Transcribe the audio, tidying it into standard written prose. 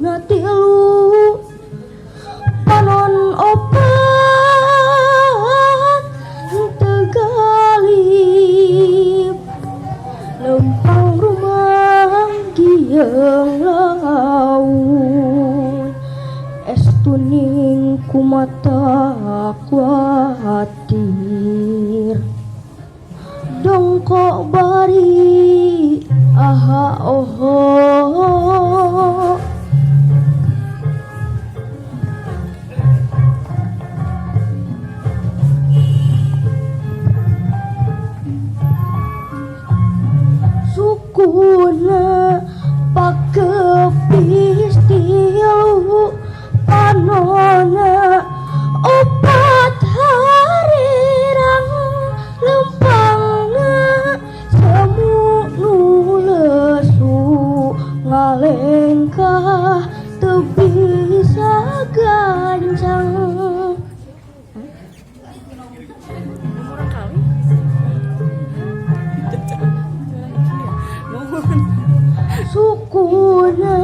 na tilu panon opat tegalip lempang rumah gieng laut estuning kumata kuatir dongkok bari aha oho sukuna pakepis tilu panona opat harirang lempangna semu nulesu ngalengkah teu bisa gancang sukuna